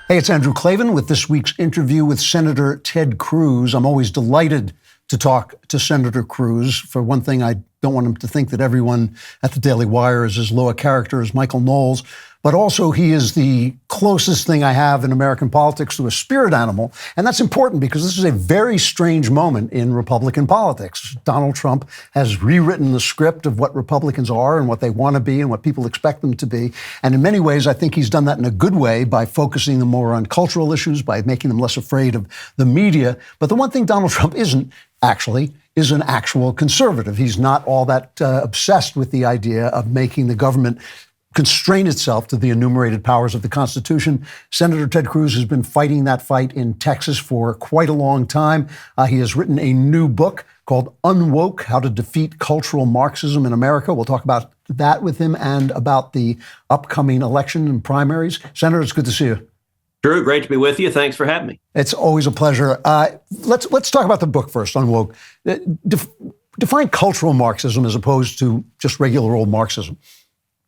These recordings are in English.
Hey, it's Andrew Klavan with this week's interview with Senator Ted Cruz. I'm always delighted to talk to Senator Cruz. For one thing, I don't want him to think that everyone at the DailyWire is as low a character as Michael Knowles, but also he is the closest thing I have in American politics to a spirit animal. And that's important because this is a very strange moment in Republican politics. Donald Trump has rewritten the script of what Republicans are and what they want to be and what people expect them to be. And in many ways, I think he's done that in a good way by focusing them more on cultural issues, by making them less afraid of the media. But the one thing Donald Trump isn't actually is an actual conservative. He's not all that obsessed with the idea of making the government constrain itself to the enumerated powers of the Constitution. Senator Ted Cruz has been fighting that fight in Texas for quite a long time. He has written a new book called Unwoke, How to Defeat Cultural Marxism in America. We'll talk about that with him and about the upcoming election and primaries. Senator, it's good to see you. Drew, great to be with you. Thanks for having me. It's always a pleasure. Let's talk about the book first, Unwoke. Define cultural Marxism as opposed to just regular old Marxism.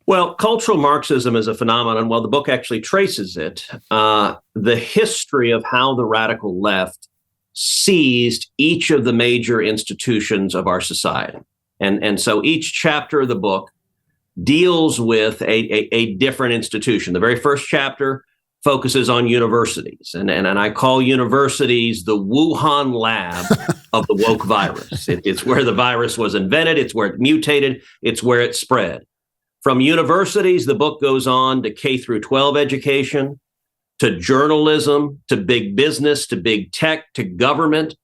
Well, cultural Marxism is a phenomenon. Well, the book actually traces it, the history of how the radical left seized each of the major institutions of our society. And so each chapter of the book deals with a different institution. The very first chapter focuses on universities. And I call universities the Wuhan lab of the woke virus. It's where the virus was invented. It's where it mutated. It's where it spread. From universities, the book goes on to K through 12 education, to journalism, to big business, to big tech, to government,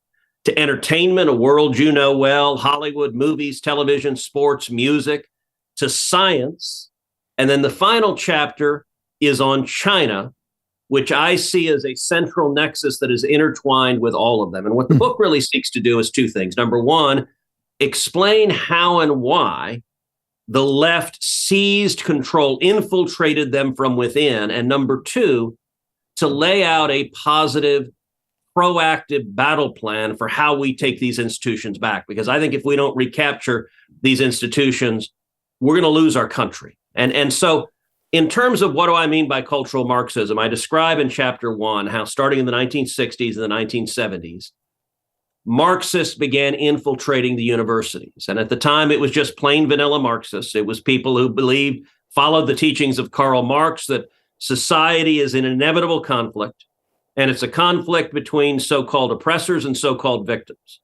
to entertainment, a world you know well, Hollywood, movies, television, sports, music, to science. And then the final chapter is on China, which I see as a central nexus that is intertwined with all of them. And what the book really seeks to do is two things. Number one, explain how and why the left seized control, infiltrated them from within. And number two, to lay out a positive, proactive battle plan for how we take these institutions back. Because I think if we don't recapture these institutions, we're going to lose our country. And so in terms of what do I mean by cultural Marxism, I describe in chapter one how starting in the 1960s and the 1970s, Marxists began infiltrating the universities. And at the time, it was just plain vanilla Marxists. It was people who followed the teachings of Karl Marx, that society is in inevitable conflict, and it's a conflict between so-called oppressors and so-called victims.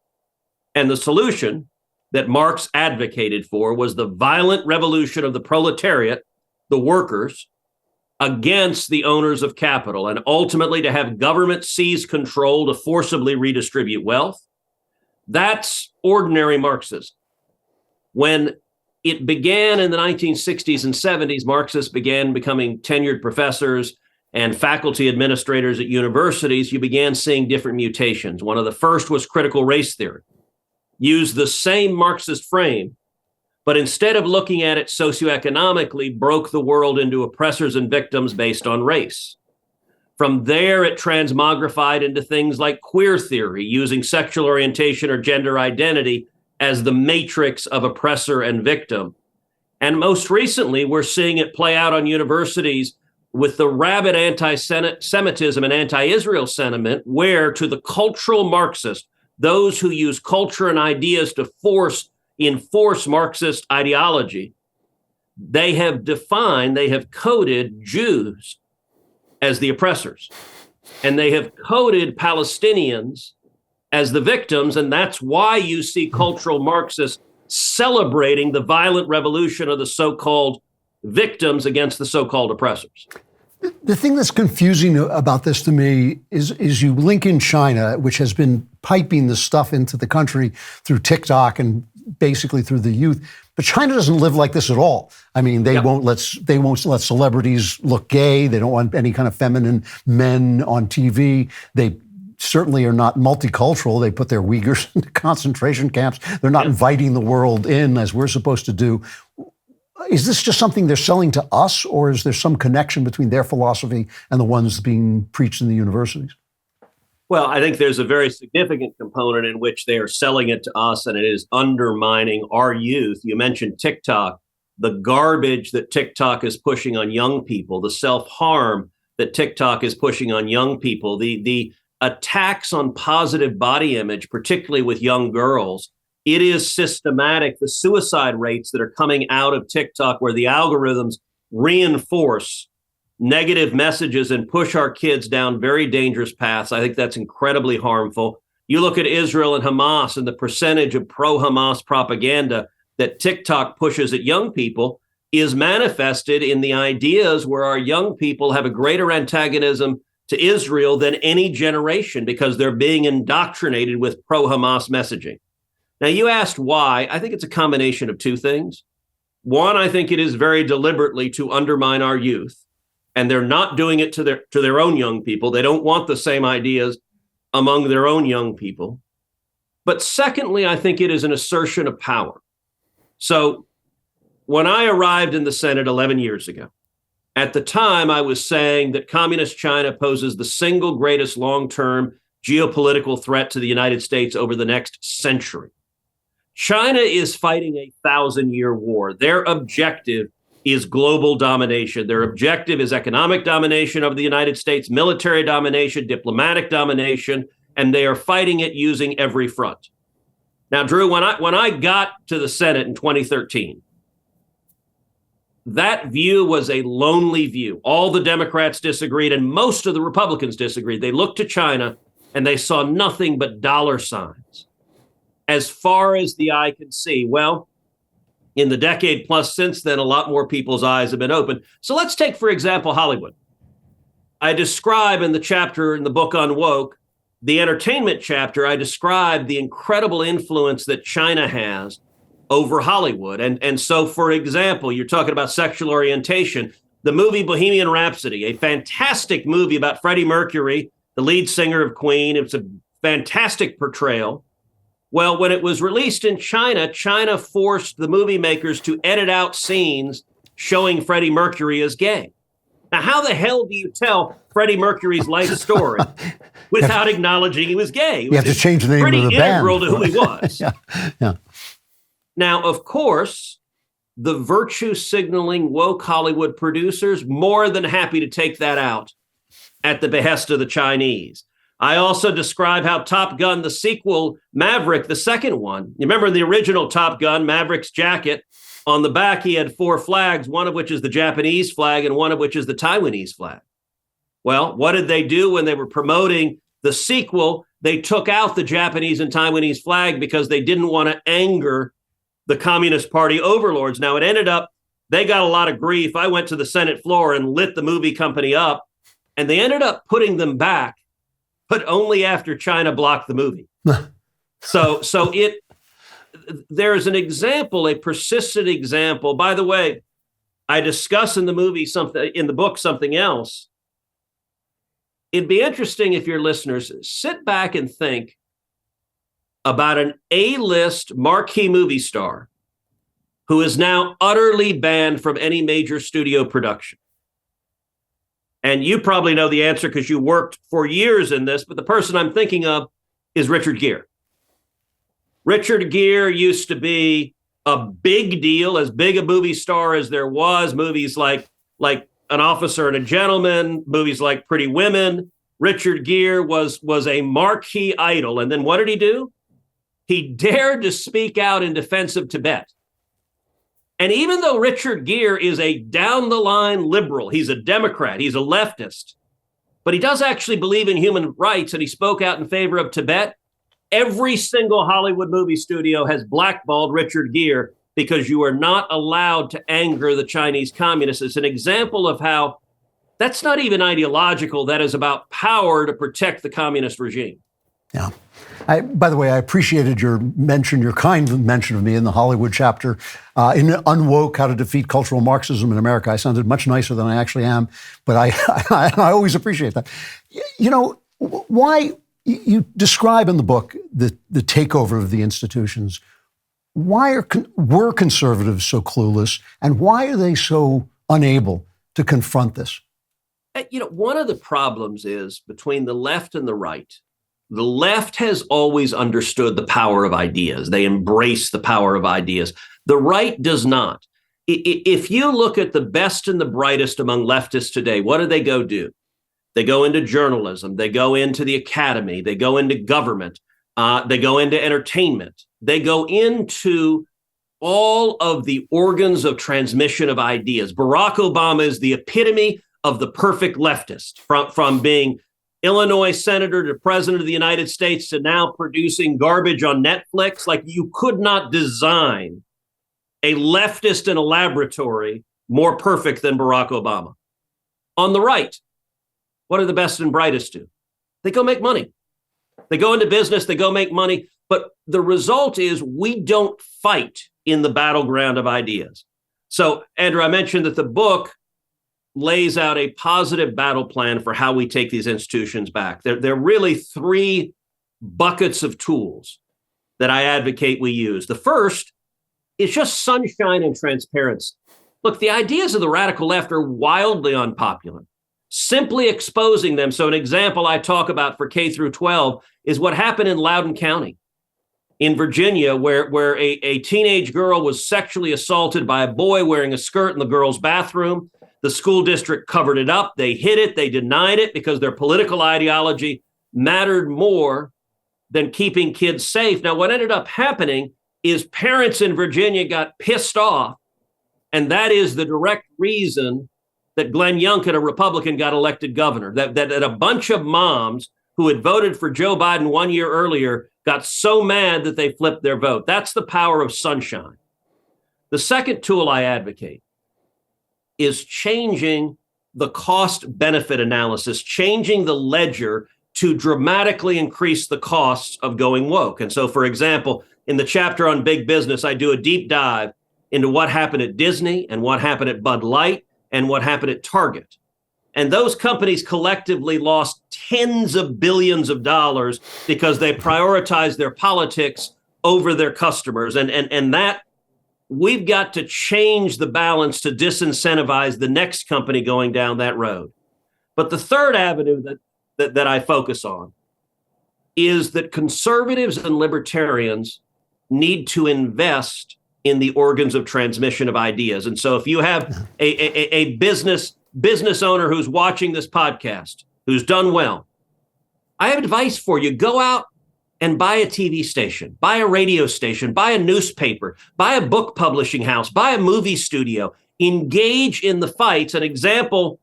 And the solution that Marx advocated for was the violent revolution of the proletariat, the workers, against the owners of capital, and ultimately to have government seize control to forcibly redistribute wealth. That's ordinary Marxism. When it began in the 1960s and 70s, Marxists began becoming tenured professors and faculty administrators at universities. You began seeing different mutations. One of the first was critical race theory. Used the same Marxist frame, but instead of looking at it socioeconomically, broke the world into oppressors and victims based on race. From there, it transmogrified into things like queer theory, using sexual orientation or gender identity as the matrix of oppressor and victim. And most recently, we're seeing it play out on universities with the rabid anti-Semitism and anti-Israel sentiment, where to the cultural Marxist, those who use culture and ideas to enforce Marxist ideology, they have coded Jews as the oppressors, and they have coded Palestinians as the victims. And that's why you see cultural Marxists celebrating the violent revolution of the so-called victims against the so-called oppressors. The thing that's confusing about this to me is you link in China, which has been piping this stuff into the country through TikTok and basically through the youth. But China doesn't live like this at all. I mean, they won't let celebrities look gay. They don't want any kind of feminine men on TV. They certainly are not multicultural. They put their Uyghurs into concentration camps. They're not inviting the world in as we're supposed to do. Is this just something they're selling to us, or is there some connection between their philosophy and the ones being preached in the universities? Well, I think there's a very significant component in which they are selling it to us, and it is undermining our youth. You mentioned TikTok, the garbage that TikTok is pushing on young people, the self-harm that TikTok is pushing on young people. The attacks on positive body image, particularly with young girls, it is systematic. The suicide rates that are coming out of TikTok, where the algorithms reinforce negative messages and push our kids down very dangerous paths, I think that's incredibly harmful. You look at Israel and Hamas and the percentage of pro-Hamas propaganda that TikTok pushes at young people is manifested in the ideas where our young people have a greater antagonism to Israel than any generation because they're being indoctrinated with pro-Hamas messaging. Now, you asked why. I think it's a combination of two things. One, I think it is very deliberately to undermine our youth, and they're not doing it to their own young people. They don't want the same ideas among their own young people. But secondly, I think it is an assertion of power. So when I arrived in the Senate 11 years ago, at the time I was saying that communist China poses the single greatest long-term geopolitical threat to the United States over the next century. China is fighting a 1,000-year war. Their objective is global domination. Their objective is economic domination of the United States, military domination, diplomatic domination, and they are fighting it using every front. Now, Drew, when I got to the Senate in 2013, that view was a lonely view. All the Democrats disagreed, and most of the Republicans disagreed. They looked to China, and they saw nothing but dollar signs. As far as the eye can see, well, in the decade plus since then, a lot more people's eyes have been opened. So let's take, for example, Hollywood. I describe in the chapter in the book Unwoke, the entertainment chapter, I describe the incredible influence that China has over Hollywood. And so, for example, you're talking about sexual orientation. The movie Bohemian Rhapsody, a fantastic movie about Freddie Mercury, the lead singer of Queen. It's a fantastic portrayal. Well, when it was released in China, China forced the movie makers to edit out scenes showing Freddie Mercury as gay. Now, how the hell do you tell Freddie Mercury's life story without acknowledging he was gay? You have to change the name of the band. Pretty integral to who he was. Yeah. Now, of course, the virtue signaling woke Hollywood producers more than happy to take that out at the behest of the Chinese. I also describe how Top Gun, the sequel, Maverick, the second one, you remember in the original Top Gun, Maverick's jacket, on the back he had 4 flags, one of which is the Japanese flag and one of which is the Taiwanese flag. Well, what did they do when they were promoting the sequel? They took out the Japanese and Taiwanese flag because they didn't want to anger the Communist Party overlords. Now, it ended up, they got a lot of grief. I went to the Senate floor and lit the movie company up, and they ended up putting them back, but only after China blocked the movie. So there's an example, a persistent example. By the way, I discuss in the book something else. It'd be interesting if your listeners sit back and think about an A-list marquee movie star who is now utterly banned from any major studio production. And you probably know the answer because you worked for years in this, but the person I'm thinking of is Richard Gere. Richard Gere used to be a big deal, as big a movie star as there was. Movies like An Officer and a Gentleman, movies like Pretty Women. Richard Gere was a marquee idol. And then what did he do? He dared to speak out in defense of Tibet. And even though Richard Gere is a down-the-line liberal, he's a Democrat, he's a leftist, but he does actually believe in human rights, and he spoke out in favor of Tibet, every single Hollywood movie studio has blackballed Richard Gere because you are not allowed to anger the Chinese communists. It's an example of how that's not even ideological. That is about power to protect the communist regime. Yeah. By the way, I appreciated your kind mention of me in the Hollywood chapter in Unwoke, How to Defeat Cultural Marxism in America. I sounded much nicer than I actually am, but I always appreciate that. You know, why you describe in the book the takeover of the institutions. Why were conservatives so clueless, and why are they so unable to confront this? You know, one of the problems is between the left and the right. The left has always understood the power of ideas. They embrace the power of ideas. The right does not. If you look at the best and the brightest among leftists today, what do they go do? They go into journalism. They go into the academy. They go into government. They go into entertainment. They go into all of the organs of transmission of ideas. Barack Obama is the epitome of the perfect leftist, from being Illinois senator to president of the United States to now producing garbage on Netflix. Like, you could not design a leftist in a laboratory more perfect than Barack Obama. On the right, what do the best and brightest do? They go make money. They go into business, they go make money. But the result is we don't fight in the battleground of ideas. So, Andrew, I mentioned that the book lays out a positive battle plan for how we take these institutions back. There are really three buckets of tools that I advocate we use. The first is just sunshine and transparency. Look, the ideas of the radical left are wildly unpopular. Simply exposing them. So an example I talk about for K through 12 is what happened in Loudoun County in Virginia, where a teenage girl was sexually assaulted by a boy wearing a skirt in the girl's bathroom. The school district covered it up. They hid it. They denied it because their political ideology mattered more than keeping kids safe. Now, what ended up happening is parents in Virginia got pissed off, and that is the direct reason that Glenn Youngkin, a Republican, got elected governor, that a bunch of moms who had voted for Joe Biden 1 year earlier got so mad that they flipped their vote. That's the power of sunshine. The second tool I advocate is changing the cost-benefit analysis, changing the ledger to dramatically increase the costs of going woke. And so, for example, in the chapter on big business, I do a deep dive into what happened at Disney and what happened at Bud Light and what happened at Target. And those companies collectively lost tens of billions of dollars because they prioritized their politics over their customers. And that we've got to change the balance to disincentivize the next company going down that road. But the third avenue that I focus on is that conservatives and libertarians need to invest in the organs of transmission of ideas. And so if you have a business owner who's watching this podcast, who's done well, I have advice for you. Go out and buy a TV station, buy a radio station, buy a newspaper, buy a book publishing house, buy a movie studio, engage in the fights. An example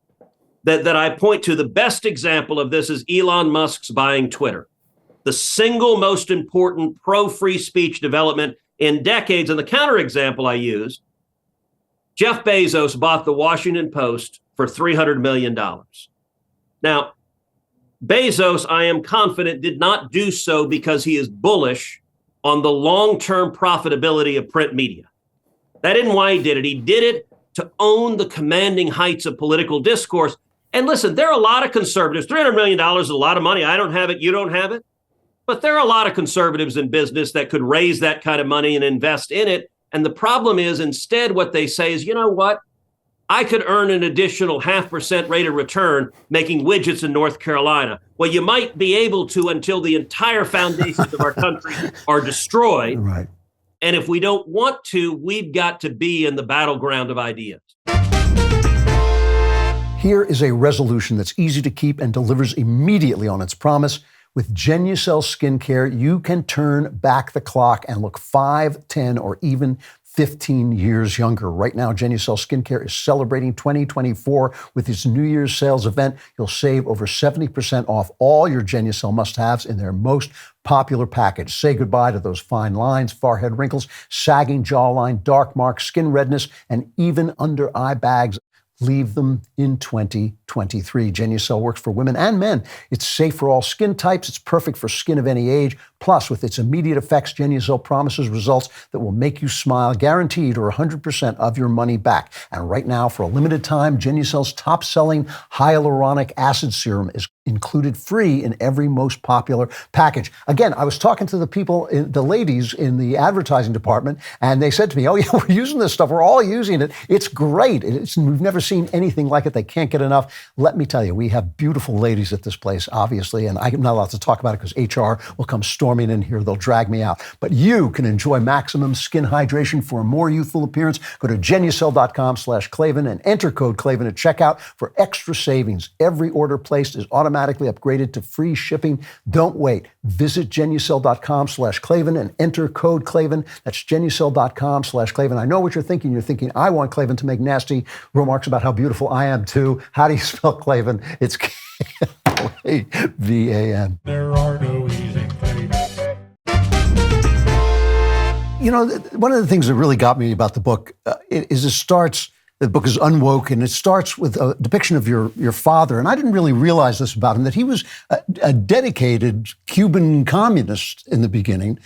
that I point to, the best example of this is Elon Musk's buying Twitter, the single most important pro-free speech development in decades. And the counterexample I use, Jeff Bezos bought the Washington Post for $300 million. Now, Bezos, I am confident, did not do so because he is bullish on the long-term profitability of print media. That isn't why he did it. He did it to own the commanding heights of political discourse. And listen, there are a lot of conservatives. $300 million is a lot of money. I don't have it. You don't have it. But there are a lot of conservatives in business that could raise that kind of money and invest in it. And the problem is, instead, what they say is, you know what? I could earn an additional 0.5% rate of return making widgets in North Carolina. Well, you might be able to until the entire foundations of our country are destroyed. Right. And if we don't want to, we've got to be in the battleground of ideas. Here is a resolution that's easy to keep and delivers immediately on its promise. With Genucel skincare, you can turn back the clock and look 5, 10, or even 15 years younger. Right now, Genucel skincare is celebrating 2024 with its New Year's sales event. You'll save over 70% off all your Genucel must-haves in their most popular package. Say goodbye to those fine lines, forehead wrinkles, sagging jawline, dark marks, skin redness, and even under eye bags. Leave them in 2023. Genucel works for women and men. It's safe for all skin types. It's perfect for skin of any age. Plus, with its immediate effects, Genucel promises results that will make you smile, guaranteed, or 100% of your money back. And right now, for a limited time, Genucel's top-selling hyaluronic acid serum is included free in every most popular package. Again, I was talking to the people, the ladies in the advertising department, and they said to me, oh yeah, we're using this stuff. We're all using it. It's great. We've never seen anything like it. They can't get enough. Let me tell you, we have beautiful ladies at this place, obviously, and I'm not allowed to talk about it because HR will come storming in here. They'll drag me out. But you can enjoy maximum skin hydration for a more youthful appearance. Go to genucel.com/Klavan and enter code Klavan at checkout for extra savings. Every order placed is automatically upgraded to free shipping. Don't wait. Visit genucel.com/Klavan and enter code Klavan. That's genucel.com/Klavan. I know what you're thinking. You're thinking, I want Klavan to make nasty remarks about how beautiful I am too. How do you spell Klavan? It's Klavan. There are no easy things. You know, one of the things that really got me about the book is the book is Unwoke, and it starts with a depiction of your father. And I didn't really realize this about him, that he was a dedicated Cuban communist in the beginning.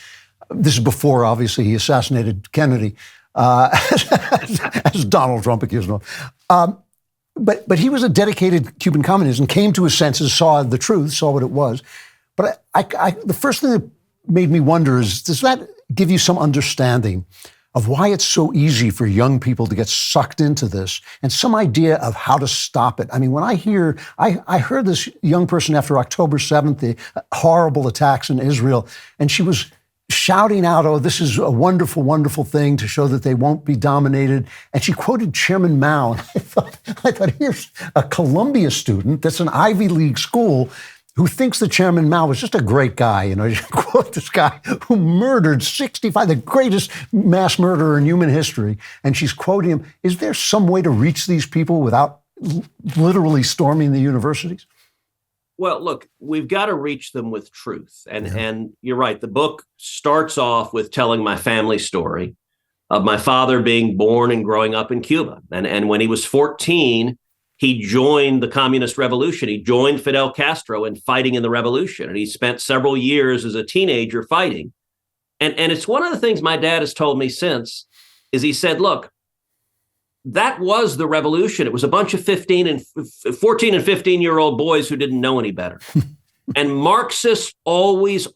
This is before, obviously, he assassinated Kennedy, as Donald Trump accused him of. But he was a dedicated Cuban communist and came to his senses, saw the truth, saw what it was. But the first thing that made me wonder is, does that give you some understanding of why it's so easy for young people to get sucked into this and some idea of how to stop it? I mean, when I heard this young person after October 7th, the horrible attacks in Israel, and she was shouting out, oh, this is a wonderful, wonderful thing to show that they won't be dominated. And she quoted Chairman Mao. I thought, here's a Columbia student that's an Ivy League school who thinks that Chairman Mao was just a great guy. You know, you quote this guy who murdered 65, the greatest mass murderer in human history. And she's quoting him. Is there some way to reach these people without literally storming the universities? Well, look, we've got to reach them with truth. And you're right. The book starts off with telling my family story of my father being born and growing up in Cuba. And when he was 14, he joined the communist revolution. He joined Fidel Castro in fighting in the revolution. And he spent several years as a teenager fighting. And it's one of the things my dad has told me since is he said, look, that was the revolution. It was a bunch of 14 and 15-year-old boys who didn't know any better. And Marxists always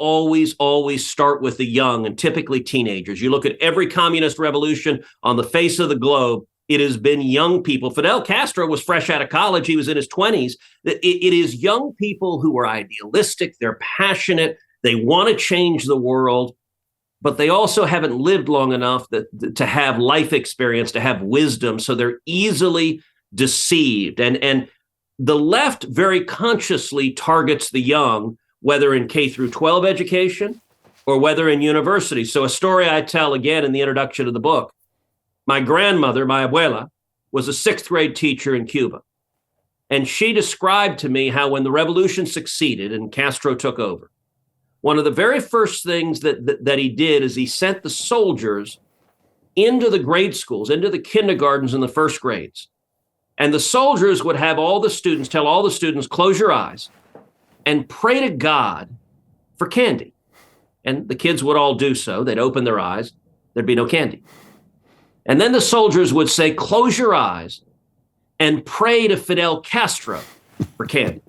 start with the young and typically teenagers. You look at every communist revolution on the face of the globe, it has been young people. Fidel Castro was fresh out of college. He was in his 20s. It is young people who are idealistic. They're passionate. They want to change the world, but they also haven't lived long enough to have life experience, to have wisdom. So they're easily deceived. And the left very consciously targets the young, whether in K through 12 education or whether in university. So a story I tell again in the introduction of the book. My grandmother, my abuela, was a 6th grade teacher in Cuba. And she described to me how when the revolution succeeded and Castro took over, one of the very first things that he did is he sent the soldiers into the grade schools, into the kindergartens and the first grades. And the soldiers would have tell all the students, close your eyes and pray to God for candy. And the kids would all do so. They'd open their eyes. There'd be no candy. And then the soldiers would say, close your eyes and pray to Fidel Castro for candy.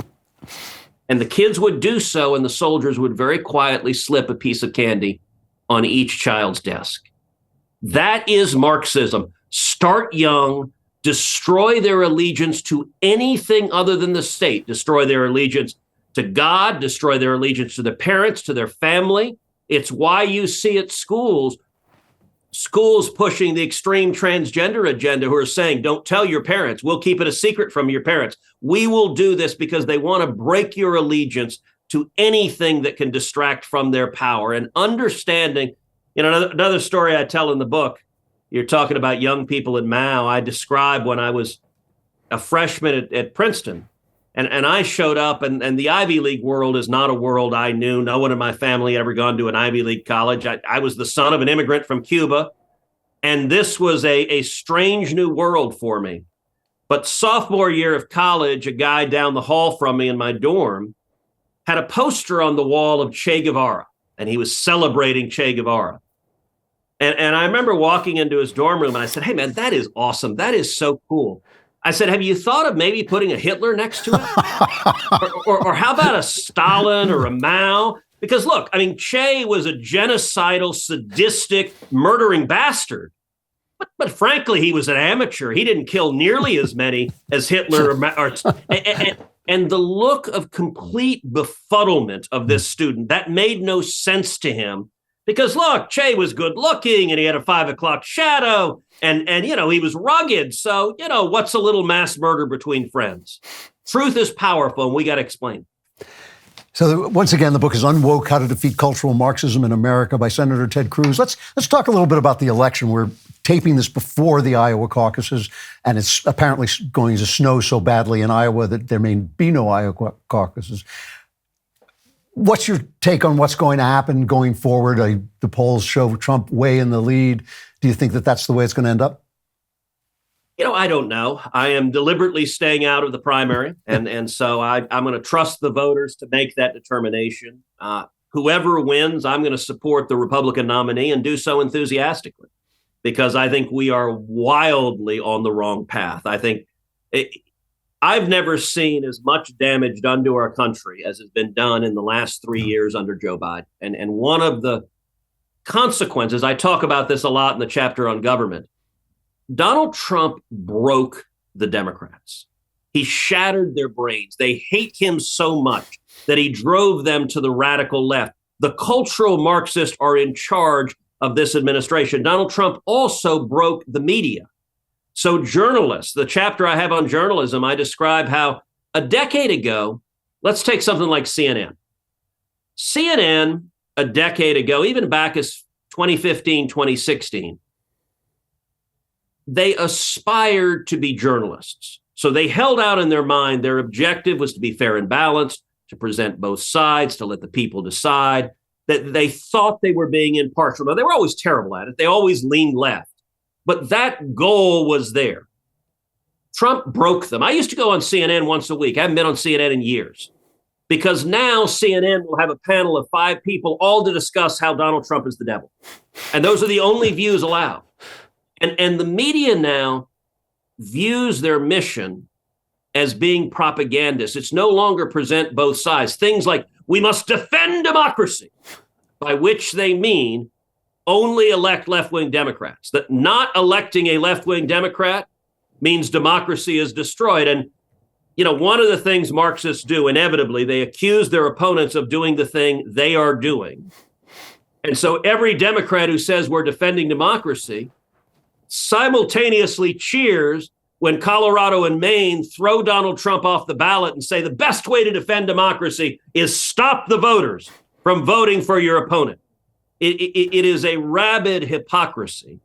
And the kids would do so, and the soldiers would very quietly slip a piece of candy on each child's desk. That is Marxism. Start young, destroy their allegiance to anything other than the state, destroy their allegiance to God, destroy their allegiance to their parents, to their family. It's why you see at schools pushing the extreme transgender agenda who are saying, don't tell your parents. We'll keep it a secret from your parents. We will do this because they want to break your allegiance to anything that can distract from their power. And understanding, another story I tell in the book, you're talking about young people in Mao. I describe when I was a freshman at Princeton. And I showed up, and the Ivy League world is not a world I knew. No one in my family had ever gone to an Ivy League college. I was the son of an immigrant from Cuba, and this was a strange new world for me. But sophomore year of college, a guy down the hall from me in my dorm had a poster on the wall of Che Guevara, and he was celebrating Che Guevara. And I remember walking into his dorm room, and I said, hey, man, that is awesome. That is so cool. I said, have you thought of maybe putting a Hitler next to it? or how about a Stalin or a Mao? Because look, I mean, Che was a genocidal, sadistic, murdering bastard. But frankly, he was an amateur. He didn't kill nearly as many as Hitler. And the look of complete befuddlement of this student, that made no sense to him. Because look, Che was good looking and he had a 5 o'clock shadow and he was rugged. So, what's a little mass murder between friends? Truth is powerful and we got to explain. So once again, the book is Unwoke, How to Defeat Cultural Marxism in America by Senator Ted Cruz. Let's talk a little bit about the election. We're taping this before the Iowa caucuses, and it's apparently going to snow so badly in Iowa that there may be no Iowa caucuses. What's your take on what's going to happen going forward? The polls show Trump way in the lead. Do you think that that's the way it's going to end up? I don't know. I am deliberately staying out of the primary. And so I'm going to trust the voters to make that determination. Whoever wins, I'm going to support the Republican nominee and do so enthusiastically because I think we are wildly on the wrong path. I've never seen as much damage done to our country as has been done in the last 3 years under Joe Biden. And one of the consequences, I talk about this a lot in the chapter on government, Donald Trump broke the Democrats. He shattered their brains. They hate him so much that he drove them to the radical left. The cultural Marxists are in charge of this administration. Donald Trump also broke the media. So journalists, the chapter I have on journalism, I describe how a decade ago, let's take something like CNN. CNN, a decade ago, even back as 2015, 2016, they aspired to be journalists. So they held out in their mind, their objective was to be fair and balanced, to present both sides, to let the people decide, that they thought they were being impartial. Now, they were always terrible at it. They always leaned left. But that goal was there. Trump broke them. I used to go on CNN once a week. I haven't been on CNN in years. Because now CNN will have a panel of 5 people all to discuss how Donald Trump is the devil. And those are the only views allowed. And the media now views their mission as being propagandist. It's no longer present both sides. Things like, we must defend democracy, by which they mean only elect left-wing Democrats. That not electing a left-wing Democrat means democracy is destroyed. And, one of the things Marxists do, inevitably, they accuse their opponents of doing the thing they are doing. And so every Democrat who says we're defending democracy simultaneously cheers when Colorado and Maine throw Donald Trump off the ballot and say the best way to defend democracy is stop the voters from voting for your opponent. It is a rabid hypocrisy.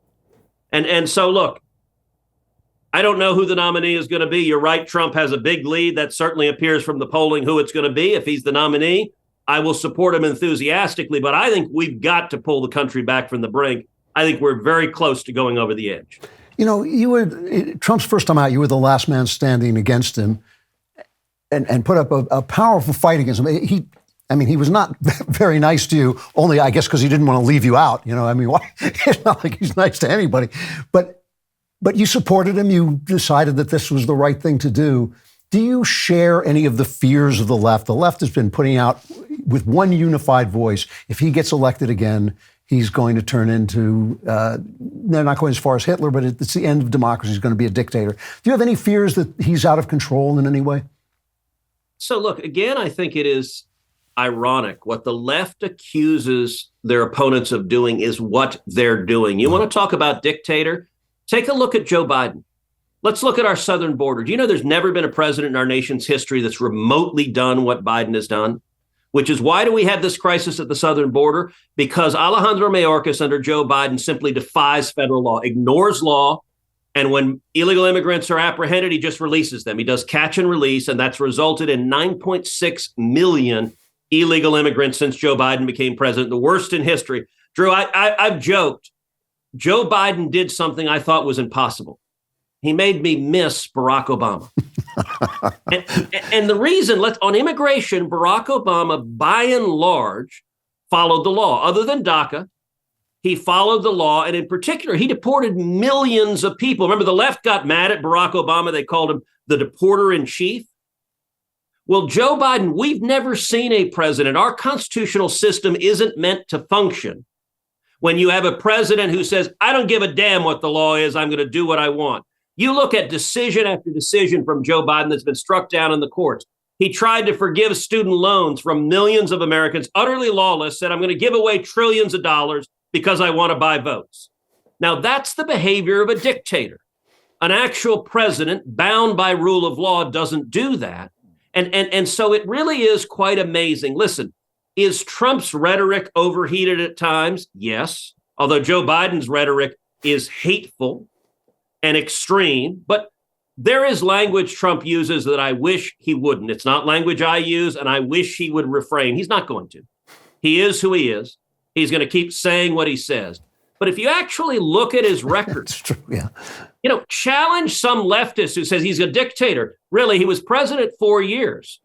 And so, look, I don't know who the nominee is going to be. You're right. Trump has a big lead. That certainly appears from the polling who it's going to be. If he's the nominee, I will support him enthusiastically. But I think we've got to pull the country back from the brink. I think we're very close to going over the edge. You were Trump's first time out. You were the last man standing against him, and put up a powerful fight against him. He was not very nice to you. Only, I guess, because he didn't want to leave you out. It's not like he's nice to anybody. But you supported him. You decided that this was the right thing to do. Do you share any of the fears of the left? The left has been putting out with one unified voice, if he gets elected again, he's going to turn into, they're not going as far as Hitler, but it's the end of democracy. He's going to be a dictator. Do you have any fears that he's out of control in any way? So look, again, I think it is ironic. What the left accuses their opponents of doing is what they're doing. You want to talk about dictator? Take a look at Joe Biden. Let's look at our southern border. Do you know there's never been a president in our nation's history that's remotely done what Biden has done? Which is, why do we have this crisis at the southern border? Because Alejandro Mayorkas under Joe Biden simply defies federal law, ignores law. And when illegal immigrants are apprehended, he just releases them. He does catch and release. And that's resulted in 9.6 million illegal immigrants since Joe Biden became president, the worst in history. Drew, I've joked. Joe Biden did something I thought was impossible. He made me miss Barack Obama. and the reason, on immigration, Barack Obama, by and large, followed the law. Other than DACA, He followed the law, and in particular, he deported millions of people. Remember, the left got mad at Barack Obama. They called him the deporter in chief. Well, Joe Biden, we've never seen a president. Our constitutional system isn't meant to function when you have a president who says, I don't give a damn what the law is. I'm going to do what I want. You look at decision after decision from Joe Biden that's been struck down in the courts. He tried to forgive student loans from millions of Americans, utterly lawless, said, I'm going to give away trillions of dollars because I want to buy votes. Now, that's the behavior of a dictator. An actual president bound by rule of law doesn't do that. And so it really is quite amazing. Listen, is Trump's rhetoric overheated at times? Yes. Although Joe Biden's rhetoric is hateful and extreme, but there is language Trump uses that I wish he wouldn't. It's not language I use, and I wish he would refrain. He's not going to. He is who he is. He's going to keep saying what he says. But if you actually look at his record, It's true, yeah. Challenge some leftist who says he's a dictator. Really, he was president 4 years.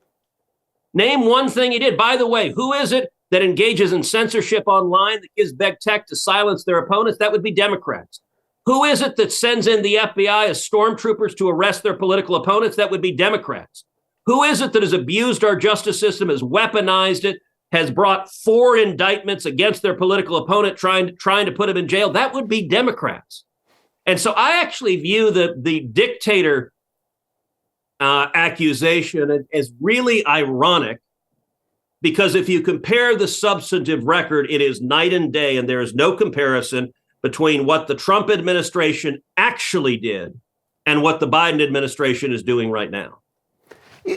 Name one thing he did. By the way, who is it that engages in censorship online, that gives big tech to silence their opponents? That would be Democrats. Who is it that sends in the FBI as stormtroopers to arrest their political opponents? That would be Democrats. Who is it that has abused our justice system, has weaponized it, has brought 4 indictments against their political opponent, trying to put him in jail? That would be Democrats. And so I actually view the dictator accusation as really ironic, because if you compare the substantive record, it is night and day, and there is no comparison between what the Trump administration actually did and what the Biden administration is doing right now.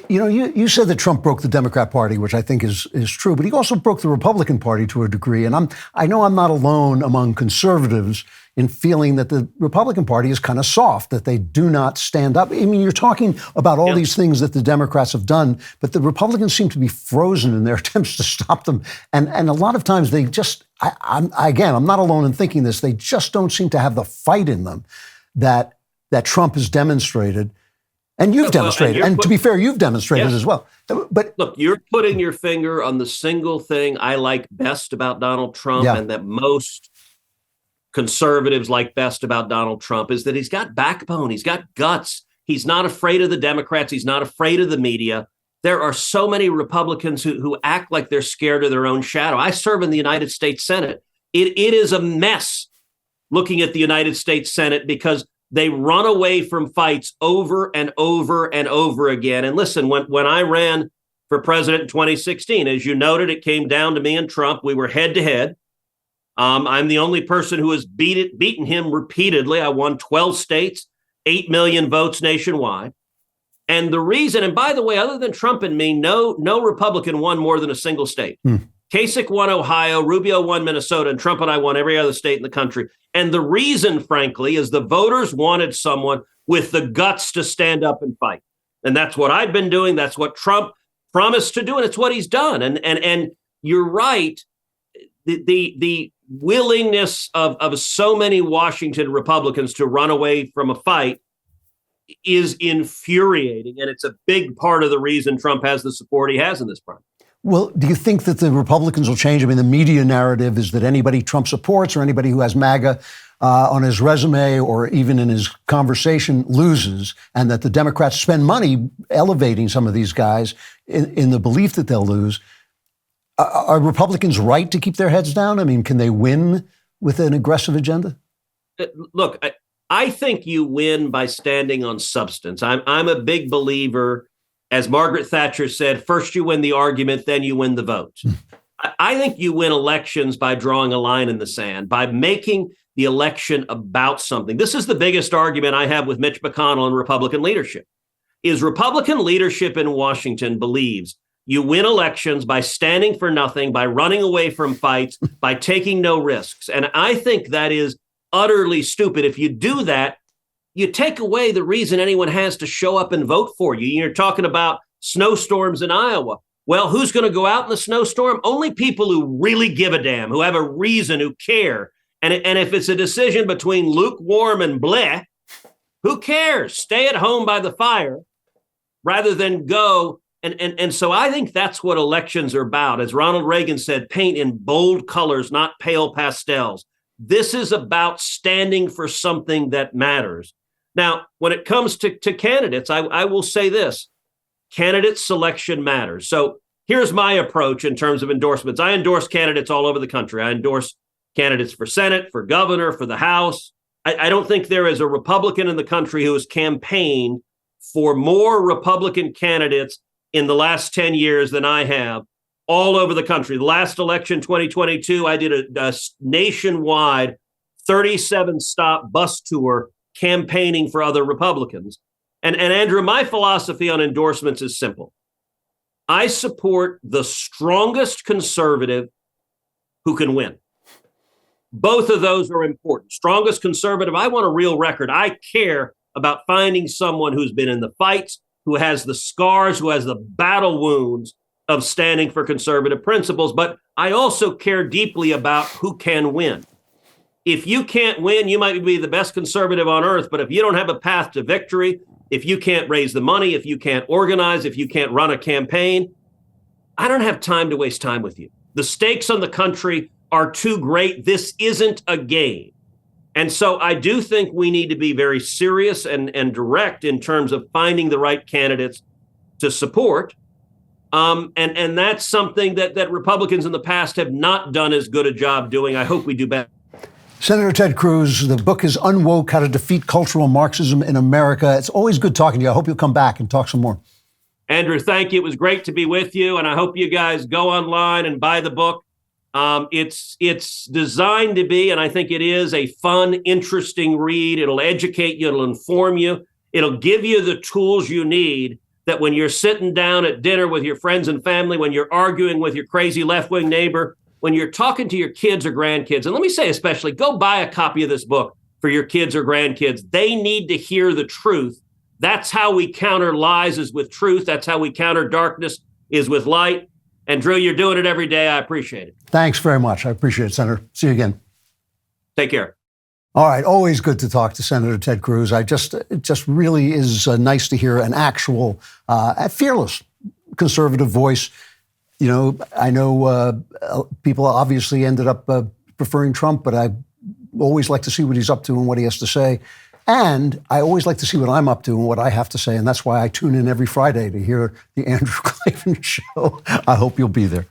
You said that Trump broke the Democrat Party, which I think is true, but he also broke the Republican Party to a degree. And I know I'm not alone among conservatives in feeling that the Republican Party is kind of soft, that they do not stand up. I mean, you're talking about all these things that the Democrats have done, but the Republicans seem to be frozen in their attempts to stop them. And a lot of times they just, I'm not alone in thinking this, they just don't seem to have the fight in them that Trump has demonstrated. And you've demonstrated. And to be fair, you've demonstrated as well. But look, you're putting your finger on the single thing I like best about Donald Trump, and that most conservatives like best about Donald Trump, is that he's got backbone. He's got guts. He's not afraid of the Democrats. He's not afraid of the media. There are so many Republicans who act like they're scared of their own shadow. I serve in the United States Senate. It is a mess looking at the United States Senate, because they run away from fights over and over and over again. And listen, when I ran for president in 2016, as you noted, it came down to me and Trump. We were head to head. I'm the only person who has beaten him repeatedly. I won 12 states, 8 million votes nationwide. And the reason, and by the way, other than Trump and me, no Republican won more than a single state. Kasich won Ohio, Rubio won Minnesota, and Trump and I won every other state in the country. And the reason, frankly, is the voters wanted someone with the guts to stand up and fight. And that's what I've been doing. That's what Trump promised to do, and it's what he's done. And you're right. The willingness of so many Washington Republicans to run away from a fight is infuriating. And it's a big part of the reason Trump has the support he has in this primary. Well, do you think that the Republicans will change? I mean, the media narrative is that anybody Trump supports or anybody who has MAGA on his resume or even in his conversation loses, and that the Democrats spend money elevating some of these guys in the belief that they'll lose. Are Republicans right to keep their heads down? I mean, can they win with an aggressive agenda? Look, I think you win by standing on substance. I'm a big believer. As Margaret Thatcher said, first you win the argument, then you win the vote. I think you win elections by drawing a line in the sand, by making the election about something. This is the biggest argument I have with Mitch McConnell and Republican leadership, is Republican leadership in Washington believes you win elections by standing for nothing, by running away from fights, by taking no risks. And I think that is utterly stupid. If you do that, you take away the reason anyone has to show up and vote for you. You're talking about snowstorms in Iowa. Well, who's going to go out in the snowstorm? Only people who really give a damn, who have a reason, who care. And if it's a decision between lukewarm and bleh, who cares? Stay at home by the fire rather than go. And so I think that's what elections are about. As Ronald Reagan said, paint in bold colors, not pale pastels. This is about standing for something that matters. Now, when it comes to candidates, I will say this. Candidate selection matters. So here's my approach in terms of endorsements. I endorse candidates all over the country. I endorse candidates for Senate, for governor, for the House. I don't think there is a Republican in the country who has campaigned for more Republican candidates in the last 10 years than I have all over the country. The last election, 2022, I did a nationwide 37-stop bus tour campaigning for other Republicans. And Andrew, my philosophy on endorsements is simple. I support the strongest conservative who can win. Both of those are important. Strongest conservative, I want a real record. I care about finding someone who's been in the fights, who has the scars, who has the battle wounds of standing for conservative principles. But I also care deeply about who can win. If you can't win, you might be the best conservative on earth, but if you don't have a path to victory, if you can't raise the money, if you can't organize, if you can't run a campaign, I don't have time to waste time with you. The stakes on the country are too great. This isn't a game. And so I do think we need to be very serious and direct in terms of finding the right candidates to support. And that's something that Republicans in the past have not done as good a job doing. I hope we do better. Senator Ted Cruz, the book is Unwoke, How to Defeat Cultural Marxism in America. It's always good talking to you. I hope you'll come back and talk some more. Andrew, thank you. It was great to be with you. And I hope you guys go online and buy the book. It's designed to be, and I think it is, a fun, interesting read. It'll educate you. It'll inform you. It'll give you the tools you need that when you're sitting down at dinner with your friends and family, when you're arguing with your crazy left-wing neighbor, when you're talking to your kids or grandkids, and let me say especially, go buy a copy of this book for your kids or grandkids. They need to hear the truth. That's how we counter lies, is with truth. That's how we counter darkness, is with light. And Drew, you're doing it every day. I appreciate it. Thanks very much. I appreciate it, Senator. See you again. Take care. All right. Always good to talk to Senator Ted Cruz. It just really is nice to hear an actual, fearless conservative voice. You know, I know people obviously ended up preferring Trump, but I always like to see what he's up to and what he has to say. And I always like to see what I'm up to and what I have to say. And that's why I tune in every Friday to hear the Andrew Klavan Show. I hope you'll be there.